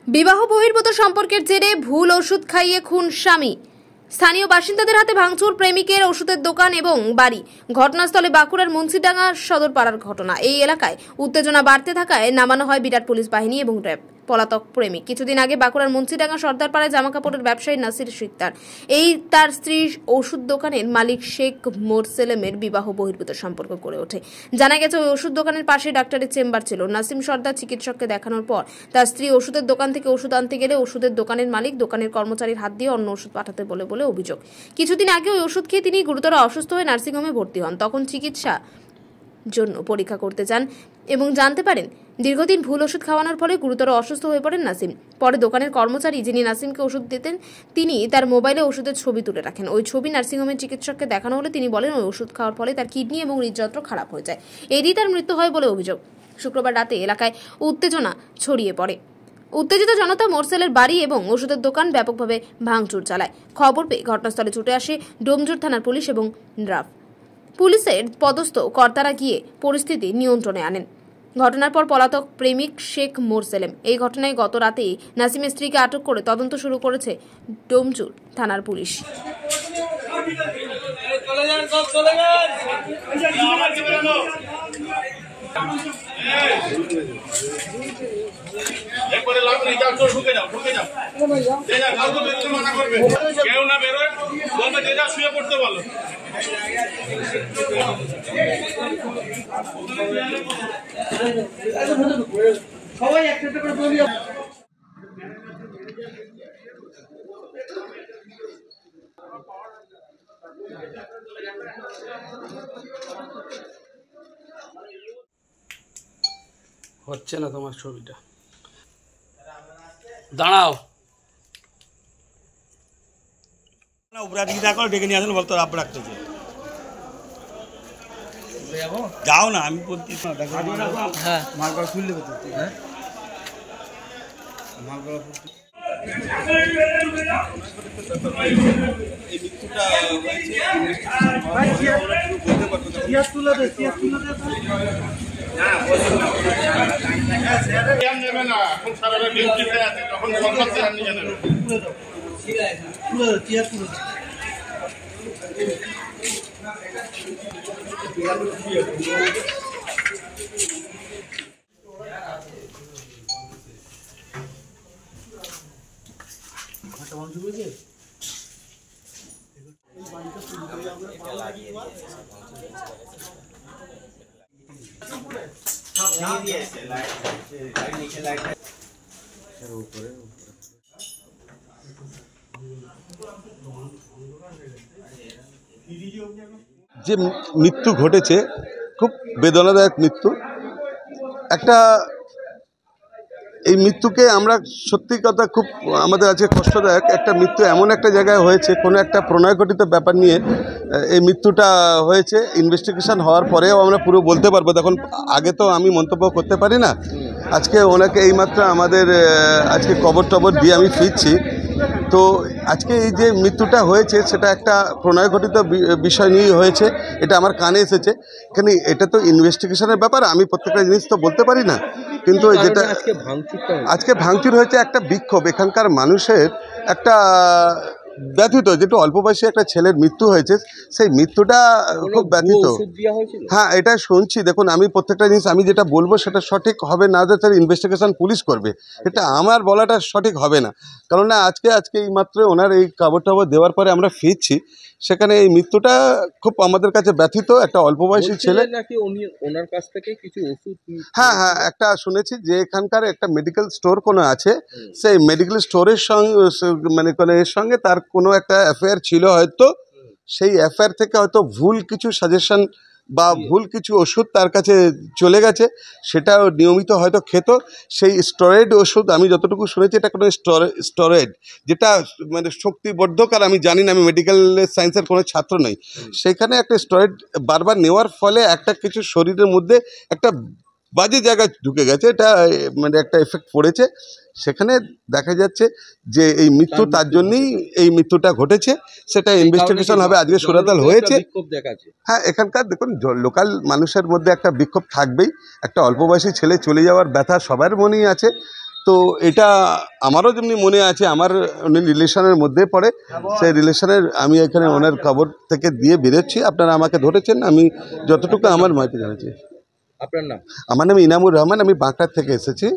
বিবাহ বহির্ভূত সম্পর্কের জেরে ভুল ওষুধ খাইয়ে খুন স্বামী। স্থানীয় বাসিন্দাদের হাতে ভাঙচুর প্রেমিকের ওষুধের দোকান এবং বাড়ি। ঘটনাস্থলে বাঁকুড়ার মুন্সিডাঙ্গা সদর পাড়ার ঘটনা। এই এলাকায় উত্তেজনা বাড়তে থাকায় নামানো হয় বিরাট পুলিশ বাহিনী এবং র্যাব। পলাতক প্রেমিক। কিছুদিন আগে বাঁকুড়ার মুন্সিডাঙ্গা সর্দারপাড়ায় জামাকাপড়ের ব্যবসায়ী নাসির সিকদার তার স্ত্রীর ওষুধ দোকানের মালিক শেখ মোরসেলেমের বিবাহ বহির্ভূত সম্পর্ক গড়ে ওঠে। জানা গেছে ওই ওষুধ দোকানের পাশে ডাক্তারের চেম্বার ছিল। নাসিম সর্দার চিকিৎসককে দেখানোর পর তার স্ত্রী ওষুধের দোকান থেকে ওষুধ আনতে গেলে ওষুধের দোকানের মালিক দোকানের কর্মচারীর হাত দিয়ে অন্য ওষুধ পাঠাতে বলে অভিযোগ। কিছুদিন আগে ওই ওষুধ খেয়ে তিনি গুরুতর অসুস্থ হয়ে নার্সিংহোমে ভর্তি হন। তখন চিকিৎসা জন্য পরীক্ষা করতে যান এবং জানতে পারেন দীর্ঘদিন ভুল ওষুধ খাওয়ানোর ফলে গুরুতর অসুস্থ হয়ে পড়েন নাসিম। পরে দোকানের কর্মচারী যিনি নাসিমকে ওষুধ দিতেন তিনি তার মোবাইলে ওষুধের ছবি তুলে রাখেন। ওই ছবি নার্সিংহোমের চিকিৎসককে দেখানো হলে তিনি বলেন ওই ওষুধ খাওয়ার ফলে তার কিডনি এবং হৃদযন্ত্র খারাপ হয়ে যায়। এদিকে তার মৃত্যু হয় বলে অভিযোগ। শুক্রবার রাতে এলাকায় উত্তেজনা ছড়িয়ে পড়ে। উত্তেজিত জনতা মোরসেলের বাড়ি এবং ওষুধের দোকান ব্যাপকভাবে ভাঙচুর চালায়। খবর পেয়ে ঘটনাস্থলে ছুটে আসে ডোমজুর থানার পুলিশ এবং র্যাব। পুলিশের পদস্থ কর্তারা গিয়ে পরিস্থিতি নিয়ন্ত্রণে আনেন। ঘটনার পর পলাতক প্রেমিক শেখ মোরসেলেম। এই ঘটনায় গত রাতেই নাসিমের স্ত্রীকে আটক করে তদন্ত শুরু করেছে ডোমজুর থানার পুলিশ। সবাই একটা করে বলি হচ্ছে না তোমার ছবিটা, দাঁড়াও না উপরা দিকে দেখো ডেকে নিয়ে আসেন বলতো রাব রাখতেছে যাও না আমি বলছি হ্যাঁ মালগুলো খুললে হ্যাঁ মালগুলো যে মৃত্যু ঘটেছে খুব বেদনাদায়ক মৃত্যু। একটা এই মৃত্যুকে আমরা সত্যি কথা খুব আমাদের আছে কষ্টদায়ক। একটা মৃত্যু এমন একটা জায়গায় হয়েছে, কোনো একটা প্রণয়ঘটিত ব্যাপার নিয়ে এই মৃত্যুটা হয়েছে। ইনভেস্টিগেশন হওয়ার পরেও আমরা পুরো বলতে পারবো, তখন আগে তো আমি মন্তব্য করতে পারি না। আজকে ওনাকে এইমাত্র আমাদের আজকে কবর টবর দিয়ে আমি ফিরছি। তো আজকে এই যে মৃত্যুটা হয়েছে সেটা একটা প্রণয়ঘটিত বিষয় নিয়ে হয়েছে, এটা আমার কানে এসেছে। এখানে এটা তো ইনভেস্টিগেশনের ব্যাপার, আমি প্রত্যেকটা জিনিস তো বলতে পারি না। কিন্তু যেটা আজকে ভাঙচুর হয়েছে একটা বিক্ষোভ, এখানকার মানুষের একটা ব্যথিত, যেটা অল্প বয়সী একটা ছেলের মৃত্যু হয়েছে, সেই মৃত্যুটা খুব ব্যথিত। হ্যাঁ, এটা শুনছি। দেখুন, আমি প্রত্যেকটা জিনিস আমি যেটা বলবো সেটা সঠিক হবে না, যে তার ইনভেস্টিগেশন পুলিশ করবে, এটা আমার বলাটা সঠিক হবে না। কারণ না আজকে এই মাত্র ওনার এই খবর টবর দেওয়ার পরে আমরা ফিরছি, সেখানে এই মৃত্যুটা খুব আমাদের কাছে ব্যথিত। একটা অল্প বয়সী ছেলে নাকি ওনার কাছ থেকে কিছু ওষুধ, হ্যাঁ একটা শুনেছি যে এখানকার একটা মেডিকেল স্টোর কোনো আছে, সেই মেডিকেল স্টোরের সঙ্গে মানে এর সঙ্গে তার কোনো একটা অ্যাফেয়ার ছিল হয়তো, সেই অ্যাফেয়ার থেকে হয়তো ভুল কিছু সাজেশন বা ভুল কিছু ওষুধ তার কাছে চলে গেছে, সেটা নিয়মিত হয়তো খেত। সেই স্টেরয়েড ওষুধ আমি যতটুকু শুনেছি এটা কোনো স্টেরয়েড, যেটা মানে শক্তিবর্ধক। আর আমি জানি না, আমি মেডিকেল সায়েন্সের কোনো ছাত্র নই। সেখানে একটা স্টেরয়েড বারবার নেওয়ার ফলে একটা কিছু শরীরের মধ্যে একটা বাজে জায়গায় ঢুকে গেছে, এটা মানে একটা এফেক্ট পড়েছে। সেখানে দেখা যাচ্ছে যে এই মৃত্যু তার জন্যই এই মৃত্যুটা ঘটেছে, সেটা ইনভেস্টিগেশন হবে। আজকে সুরাতাল হয়েছে। হ্যাঁ, এখানকার দেখুন লোকাল মানুষের মধ্যে একটা বিক্ষোভ থাকবেই। একটা অল্প বয়সী ছেলে চলে যাওয়ার ব্যথা সবার মনেই আছে। তো এটা আমারও যেমনি মনে আছে, আমার উনি রিলেশনের মধ্যে পড়ে, সেই রিলেশনের আমি এখানে ওনার খবর থেকে দিয়ে বেরোচ্ছি। আপনারা আমাকে ধরেছেন, আমি যতটুকু আমার মাইতে জানাচ্ছি। আপনার নাম? আমার নাম ইনামুর রহমান, আমি বাঁকড়ার থেকে এসেছি।